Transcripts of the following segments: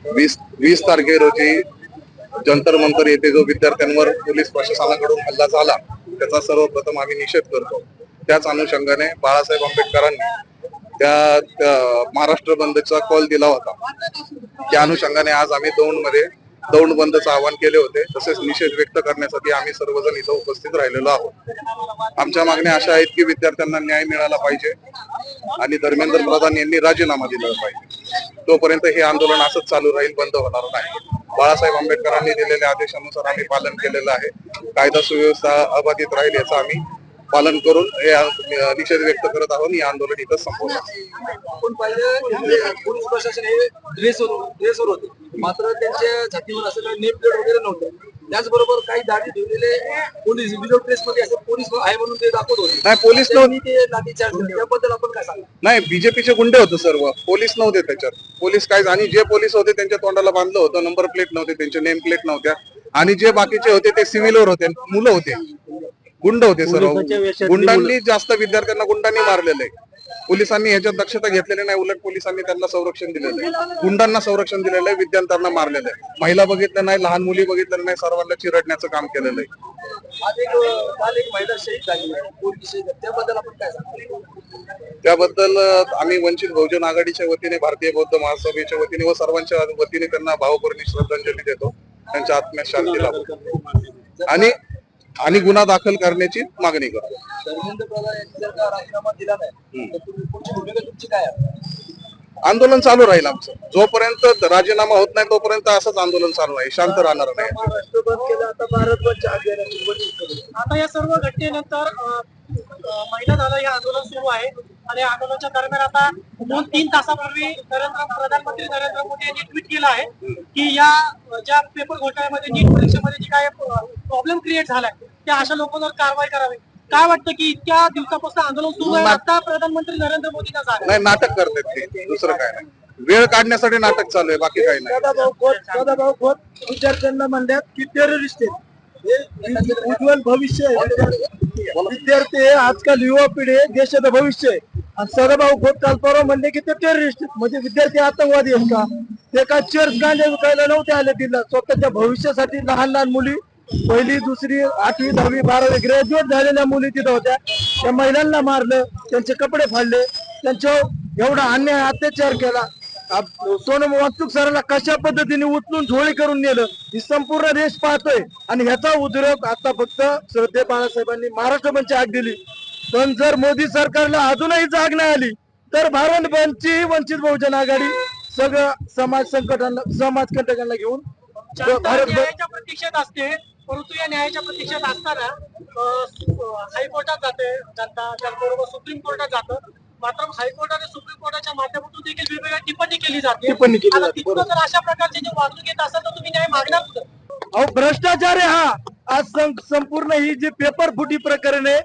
20 तारखे रोजी जंतर मंतर येथे जो विद्यार्थ्यांवर पोलीस प्रशासनाकडून हल्ला झाला त्याचा सर्वप्रथम आम्ही निषेध करतो। त्याच अनुषंगाने बाळासाहेब आंबेडकरांनी त्या महाराष्ट्र बंदचा कॉल दिला होता। त्या अनुषंगाने आज आम्ही दौंड बंदचं आवाहन केले होते। तसेच निषेध व्यक्त करण्यासाठी आम्ही सर्वजण इथं उपस्थित राहिलेलो आहोत। आमच्या मागण्या अशा आहेत की विद्यार्थ्यांना न्याय मिळाला पाहिजे आणि धर्मेंद्र प्रधान यांनी राजीनामा दिला पाहिजे। तोपर्यंत हे आंदोलन असंच चालू राहील, बंद होणार नाही। बाळासाहेब आंबेडकरांनी दिलेल्या आदेशानुसार आम्ही पालन केलेलं आहे। कायदा सुव्यवस्था अबाधित राहील याचं आम्ही पालन करून हे निषेध व्यक्त करत आहोत। हे आंदोलन इथं संपवलं। पोलीस प्रशासन हे ड्रेसवर होते, मात्र त्यांच्या छातीवर असं काही नेम प्लेट वगैरे नव्हतं। त्याचबरोबर काही दाढी ठेवलेले पोलीस विदाउट ड्रेस मध्ये असं पोलीस आहे म्हणून ते दाखवत होते। नाही, पोलीस नव्हते ते लाठीचार्ज केले, त्याबद्दल आपण काय सांगा? नाही, बीजेपीचे गुंडे होते सर्व, पोलीस नव्हते त्याच्यात। पोलीस काय, आणि जे पोलीस होते त्यांच्या तोंडाला बांधलं होतं, नंबर प्लेट नव्हते, त्यांचे नेम प्लेट नव्हत्या। आणि जे बाकीचे होते ते सिव्हिलवर होते, मुलं होते, गुंड होते सर्व। गुंडांनी जास्त विद्यार्थ्यांना गुंडांनी मारलेलं आहे। पोलिसांनी ह्याच्यात दक्षता घेतलेली नाही, उलट पोलिसांनी त्यांना संरक्षण दिलेलं आहे, गुंडांना संरक्षण दिलेलं आहे, विद्यार्थ्यांना मारलेलं आहे। महिला बघितल्या नाही, लहान मुली बघितल्या नाही, सर्वांना चिरडण्याचं काम केलेलं आहे। काल एक महिला शहीद झाली, त्याबद्दल आपण काय सांगा? त्याबद्दल आम्ही वंचित बहुजन आघाडीच्या वतीने, भारतीय बौद्ध महासभेच्या वतीने व सर्वांच्या वतीने त्यांना भावपूर्ण श्रद्धांजली देतो। त्यांच्या आत्म्यास शांती लाभो आणि गुन्हा दाखल करण्याची मागणी करतो। धर्मेंद्र प्रधान यांनी जर का राजीनामा दिला नाही तर पुढची भूमिका तुमची काय आहे? आंदोलन चालू राहील आमचं, जोपर्यंत राजीनामा होत नाही तोपर्यंत असंच आंदोलन चालू आहे, शांत राहणार नाही। महाराष्ट्र बंद केलं, आता भारत बंद। आता या सर्व घटनेनंतर महिना झाला हे आंदोलन सुरू आहे आणि आंदोलनाच्या दरम्यान आता 2-3 तासापूर्वी प्रधानमंत्री नरेंद्र मोदी यांनी ट्विट केलं आहे की या ज्या पेपर घोटाळ्यामध्ये नीट परीक्षेमध्ये जे काय प्रॉब्लेम क्रिएट झालाय त्या अशा लोकांवर कारवाई करावी। काय वाटतं की इतक्या दिवसापासून आंदोलन सुरू आहे, आता प्रधानमंत्री नरेंद्र मोदींना झालं नाही, नाटक करतात ते, दुसरं काय नाही, वेळ काढण्यासाठी नाटक चालू आहे, बाकी काही नाही। सदाभाऊ खोत विद्यार्थ्यांना म्हणतात की टेररिस्ट आहे, उज्ज्वल भविष्य आहे, विद्यार्थी आहे, आजकाल युवा पिढी आहे, देशाचं भविष्य आहे। आणि सदाभाऊ खोत काल परवा म्हणले की ते टेररिस्ट म्हणजे विद्यार्थी आतंकवादी आहेत का? ते काय चर्च गांजा विकायला नव्हते आले तिला, स्वतःच्या भविष्यासाठी लहान लहान मुली, पहिली दुसरी 8वी 10वी 12वी ग्रॅज्युएट झालेल्या मुली तिथं होत्या। त्या महिलांना मारलं, त्यांचे कपडे फाडले, त्यांच्यावर एवढा अन्याय अत्याचार केला। सोनम वाहतूक सरांना कशा पद्धतीने उचलून झोळी करून नेलं ही संपूर्ण देश पाहतोय। आणि ह्याचा उद्रेक आता फक्त श्रद्धे बाळासाहेबांनी महाराष्ट्र बंदची हाक दिली, पण जर मोदी सरकारला अजूनही जाग नाही आली तर भारत बंदची वंचित बहुजन आघाडी सगळं समाजकंटकांना घेऊन न्यायाच्या प्रतीक्षेत असते। परंतु या न्यायाच्या प्रतीक्षेत असताना हायकोर्टात जाते जनता, त्याचबरोबर सुप्रीम कोर्टात जातं, मात्र हायकोर्ट आणि सुप्रीम कोर्टाच्या माध्यमातून देखील वेगवेगळ्या टिप्पणी केली जाते। तिथून जर अशा प्रकारची जी वागणूक येत असेल तर तुम्ही न्याय मागणार कुठं? अहो, भ्रष्टाचार आहे हा। आज संपूर्ण ही जी पेपर फुटी प्रकरण आहे,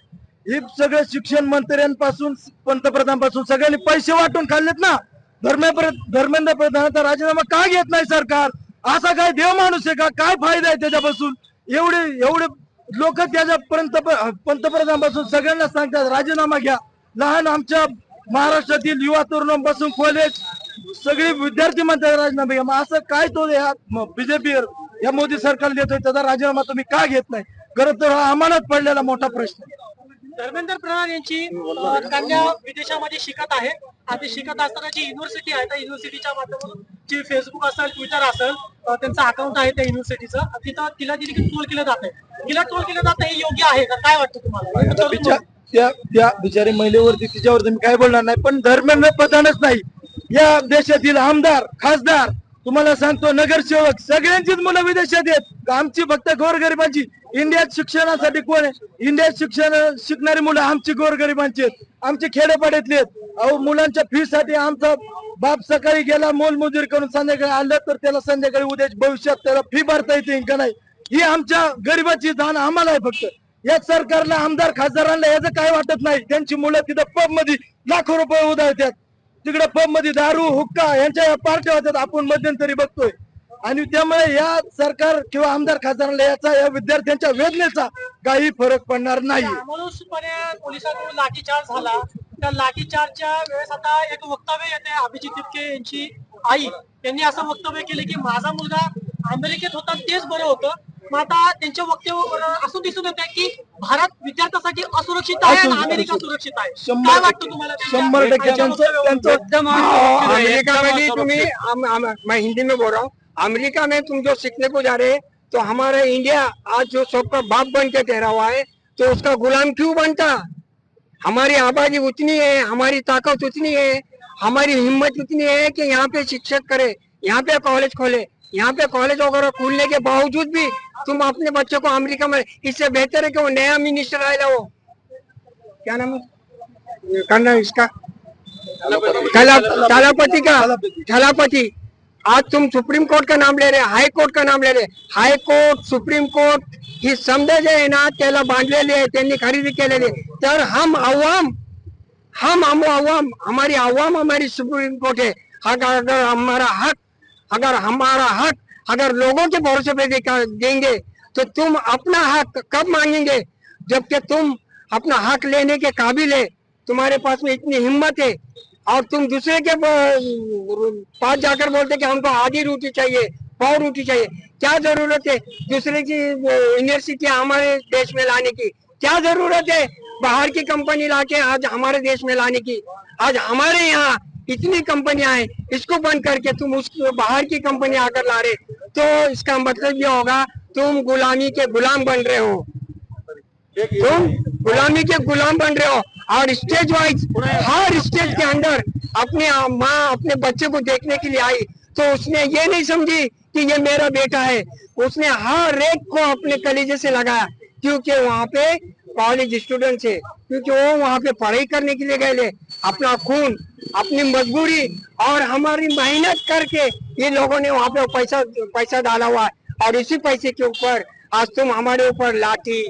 ही सगळे शिक्षण मंत्र्यांपासून पंतप्रधानांपासून सगळ्यांनी पैसे वाटून खाल्लेत ना। धर्मेंद्र प्रधानाचा राजीनामा का घेत नाही सरकार? असा काय देव माणूस आहे का? काय फायदा आहे त्याच्यापासून? एवढे लोक त्याच्या पंतप्रधानापासून सगळ्यांना सांगतात राजीनामा घ्या। लहान आमच्या महाराष्ट्रातील युवा तरुणांपासून कॉलेज सगळे विद्यार्थी म्हणतात राजीनामा घ्या। मग असं काय तो बीजेपी या मोदी सरकार देतोय, त्याचा राजीनामा तुम्ही का घेत नाही? खरं तर हा आम्हालाच पडलेला मोठा प्रश्न आहे। धर्मेंद्र प्रधान यांची कन्या विदेशामध्ये शिकत आहे आणि शिकत असताना जी युनिव्हर्सिटी आहे त्या युनिव्हर्सिटीच्या माध्यमातून जी फेसबुक असेल, ट्विटर असेल, त्यांचं अकाउंट आहे त्या युनिव्हर्सिटीचं, तिथं तिला देखील ट्रोल केलं जात आहे। तिला ट्रोल केलं जातं हे योग्य आहे का? काय वाटतं तुम्हाला? त्या बिचारी महिलेवरती तिच्यावरती मी काय बोलणार नाही, पण धर्मेंद्र प्रधानच नाही, या देशातील आमदार, खासदार, तुम्हाला सांगतो नगरसेवक सगळ्यांचीच मुलं विदेशात आहेत। आमची फक्त गोरगरिबांची इंडियात शिक्षणासाठी कोण आहे? इंडियात शिकणारी मुलं आमची गोरगरिबांची आहेत, आमची खेडेपाड्यातली आहेत। अहो, मुलांच्या फी साठी आमचा बाप सकाळी गेला मोलमजुरी करून संध्याकाळी आलं तर त्याला संध्याकाळी उद्या भविष्यात त्याला फी भरता येते का नाही, ही आमच्या गरिबाची जाण आम्हाला आहे। फक्त या सरकारला, आमदार खासदारांना याचं काय वाटत नाही? त्यांची मुलं तिथं पब मध्ये लाखो रुपये उधळतात, तिकडे पब मध्ये दारू हुक्का यांच्या पार्ट्या होतात, आपण मध्यंतरी बघतोय। आणि त्यामुळे या सरकार किंवा आमदार खासदारांना याचा, या विद्यार्थ्यांच्या वेदनेचा काही फरक पडणार नाही। अमानुषपणे पोलिसांकडून लाठीचार्ज झाला, त्या लाठीचार्जच्या वेळेस आता एक वक्तव्य येते अभिजित तिपके यांची आई त्यांनी असं वक्तव्य केले की माझा मुलगा अमेरिकेत होता तेच बरं होतं. मग आता त्यांच्या वक्तव्य असं दिसून येत आहे की भारत विद्यार्थ्यासाठी असुरक्षित आहे आणि अमेरिका सुरक्षित आहे. काय वाटतं तुम्हाला? 100% त्यांचं अमेरिका में भी मैं हिंदी में बोल रहा हूँ। अमेरिका में तुम जो सीखने को जा रहे हैं तो हमारा इंडिया आज जो सबका बाप बन के ठहरा हुआ है तो उसका गुलाम क्यों बनता? हमारी आबादी उतनी है, हमारी ताकत उतनी है, हमारी हिम्मत उतनी है कि यहाँ पे शिक्षक करे, यहाँ पे कॉलेज खोले, यहाँ पे कॉलेज वगैरह खुलने के बावजूद भी तुम अपने बच्चों को अमेरिका में, इससे बेहतर है कि वो नया मिनिस्टर आएगा, वो क्या नाम है करना इसका थलापति का थलापति। आज तुम सुप्रीम कोर्ट का नाम ले रहे, हाई कोर्ट का नाम ले रहे। हाई कोर्ट, सुप्रीम कोर्ट ही समजा जे आहे ना त्याला बांधलेले आहे, त्यांनी खरेदी केलेली आहे. तर हम आवाम हमारी आवाम हमारी सुप्रीम कोर्ट है। अगर हमारा हक अगर लोगों के भरोसे पे देंगे तो तुम अपना हक कब मांगेंगे? जबकि तुम अपना हक लेने के काबिल है, तुम्हारे पास में इतनी हिम्मत है और तुम दूसरे के पास जाकर बोलते कि हमको आधी रोटी चाहिए, पाव रोटी चाहिए। क्या जरूरत है दूसरे की यूनिवर्सिटी हमारे देश में लाने की? क्या जरूरत है बाहर की कंपनी लाके आज हमारे देश में लाने की? आज हमारे यहाँ इतनी कंपनियां हैं, इसको बंद करके तुम उस बाहर की कंपनी आकर ला रहे, तो इसका मतलब ये होगा तुम गुलामी के गुलाम बन रहे हो, तुम गुलामी के गुलाम बन रहे हो। और स्टेज वाइज हर स्टेज के अंदर अपने माँ अपने बच्चे को देखने के लिए आई तो उसने ये नहीं समझी कि ये मेरा बेटा है, उसने हर एक को अपने कलीजे से लगाया, क्योंकि वहाँ पे कॉलेज स्टूडेंट्स है, क्योंकि वो वहाँ पे पढ़ाई करने के लिए गए, अपना खून अपनी मजबूरी और हमारी मेहनत करके ये लोगों ने वहाँ पे पैसा डाला हुआ है। और इसी पैसे के ऊपर आज तुम हमारे ऊपर लाठी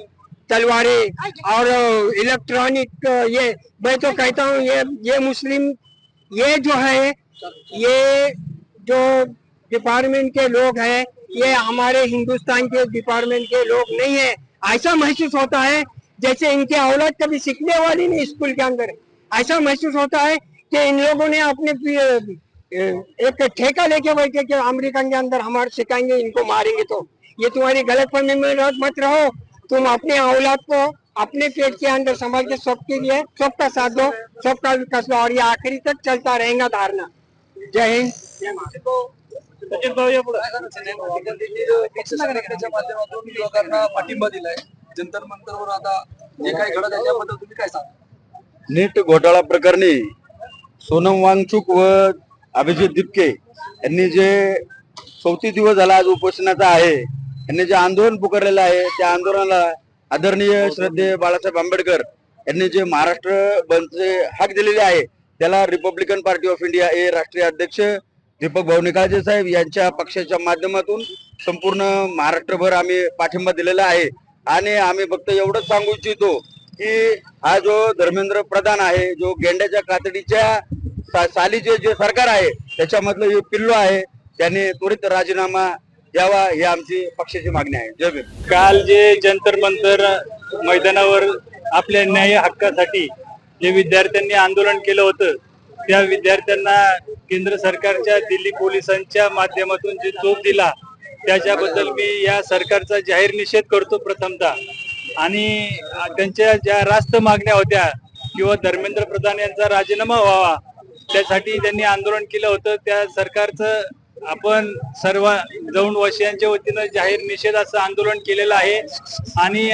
तलवारें और इलेक्ट्रॉनिक, ये मैं तो कहता हूँ ये मुस्लिम, ये जो है ये जो डिपार्टमेंट के लोग हैं ये हमारे हिंदुस्तान के डिपार्टमेंट के लोग नहीं है। ऐसा महसूस होता है जैसे इनके औलाद कभी सीखने वाली नहीं स्कूल के अंदर। ऐसा महसूस होता है कि इन लोगों ने अपने एक ठेका लेके बैठे कि अमेरिका के अंदर हमारे सिखाएंगे, इनको मारेंगे। तो ये तुम्हारी गलतफहमी में मत रहो, तुम अपने औलाद को अपने पेट के अंदर संभाल के सबके लिए सबका साथ दो, सबका विकास दो और ये आखिरी तक चलता रहेगा धारणा। जय हिंद जय पक्षाच्या माध्यमातून लोकांना पाठिंबा दिलाय जंतर मंतरवर आता जे काही घडत आहे त्याबद्दल तुम्ही काय सांगा? नीट घोटाळा प्रकरणी सोनम वांगचुक व अभिजित दिपके यांनी जे 34 दिवस झाला आज उपोषणाचा आहे, यांनी जे आंदोलन पुकारलेलं आहे त्या आंदोलनाला आदरणीय श्रद्धेय बाळासाहेब आंबेडकर यांनी जे महाराष्ट्र बंदचे हाक दिलेले आहे त्याला रिपब्लिकन पार्टी ऑफ इंडिया हे राष्ट्रीय अध्यक्ष दीपक भाऊ निकाळजे साहेब यांच्या पक्षाच्या माध्यमातून संपूर्ण महाराष्ट्रभर आम्ही पाठिंबा दिलेला आहे। आणि आम्ही फक्त एवढंच सांगू इच्छितो की हा जो धर्मेंद्र प्रधान आहे, जो गेंड्याच्या कातडीच्या सालीचे जे सरकार आहे त्याच्यामधलं हे पिल्लू आहे, त्याने त्वरित राजीनामा द्यावा ही आमची पक्षाची मागणी आहे। जय भीम। काल जे जंतर मंतर मैदानावर आपल्या न्याय हक्कासाठी जे विद्यार्थ्यांनी आंदोलन केलं होतं त्या विद्यार्थ्यांना केंद्र सरकारच्या दिल्ली पोलिसांच्या माध्यमातून जे चोप दिला त्याच्याबद्दल मी या सरकारचा जाहीर निषेध करतो प्रथमतः। आणि त्यांच्या ज्या रास्त मागण्या होत्या किंवा धर्मेंद्र प्रधान यांचा राजीनामा व्हावा त्यासाठी त्यांनी आंदोलन केलं होतं, त्या सरकारचं आपण सर्व दौंडवासियांच्या वतीनं जाहीर निषेध असं आंदोलन केलेलं आहे। आणि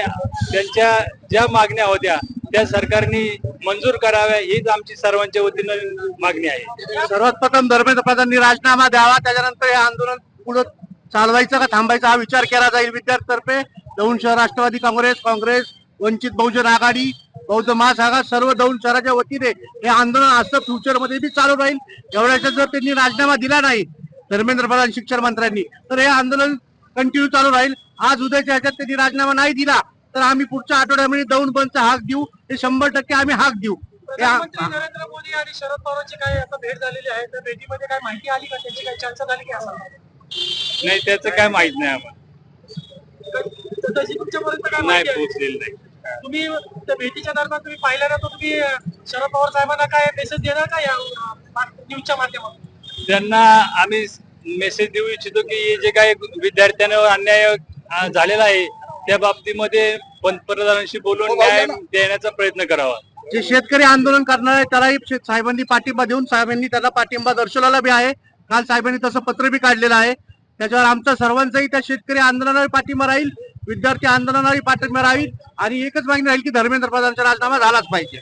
त्यांच्या ज्या मागण्या होत्या त्या सरकारने मंजूर कराव्या हीच आमची सर्वांच्या वतीनं मागणी आहे। सर्वात प्रथम धर्मेंद्र प्रधाननी राजीनामा द्यावा, त्याच्यानंतर हे आंदोलन पुढे चालवायचं का थांबायचा हा विचार केला जाईल विद्यार्थ्यांतर्फे। दौंड शहर राष्ट्रवादी काँग्रेस, वंचित बहुजन आघाडी, बौद्ध महासंघ सर्व दौंड शहराच्या वतीने हे आंदोलन असं फ्युचर मध्ये बी चालू राहील। एवढ्याचा जर त्यांनी राजीनामा दिला नाही धर्मेंद्र प्रधान शिक्षण मंत्र्यांनी तर हे आंदोलन कंटिन्यू चालू राहील। आज उद्याच्या ह्याच्यात त्यांनी राजीनामा नाही दिला तर आम्ही पुढच्या आठवड्यामध्ये दौंड बंदचा हाक देऊ, हे 100% आम्ही हाक देऊ। प्रधानमंत्री नरेंद्र मोदी आणि शरद पवारांची काय आता भेट झालेली आहे, त्या भेटीमध्ये काय माहिती आली का, त्याची काही चर्चा झाली की असं? नाही त्याचं काय माहित नाही आम्हाला, तशी तुमच्यापर्यंत काय नाही माहिती आहे? पोहोचलेलं नाही। तुम्ही त्या भेटीच्या दरम्यान तुम्ही पाहिलं ना, तर तुम्ही शरद पवार साहेबांना काय मेसेज देणार का या न्यूजच्या माध्यमातून? त्यांना आम्ही मेसेज देऊ इच्छितो की हे जे काही विद्यार्थ्यांवर अन्याय झालेला आहे त्या बाबतीमध्ये पंतप्रधानांशी बोलून न्याय देण्याचा प्रयत्न करावा. जे शेतकरी आंदोलन करणार आहे त्यालाही साहेबांनी पाठिंबा देऊन साहेबांनी त्याला पाठिंबा दर्शवलेला बी आहे. काल साहेबांनी तसं पत्र बी काढलेलं आहे. त्याच्यावर आमचा सर्वांचाही त्या शेतकरी आंदोलनावर पाठिंबा राहील, विद्यार्थी आंदोलनावर पाठिंबा राहील आणि एकच मागणी राहील की धर्मेंद्र प्रधानचा राजीनामा झालाच पाहिजे.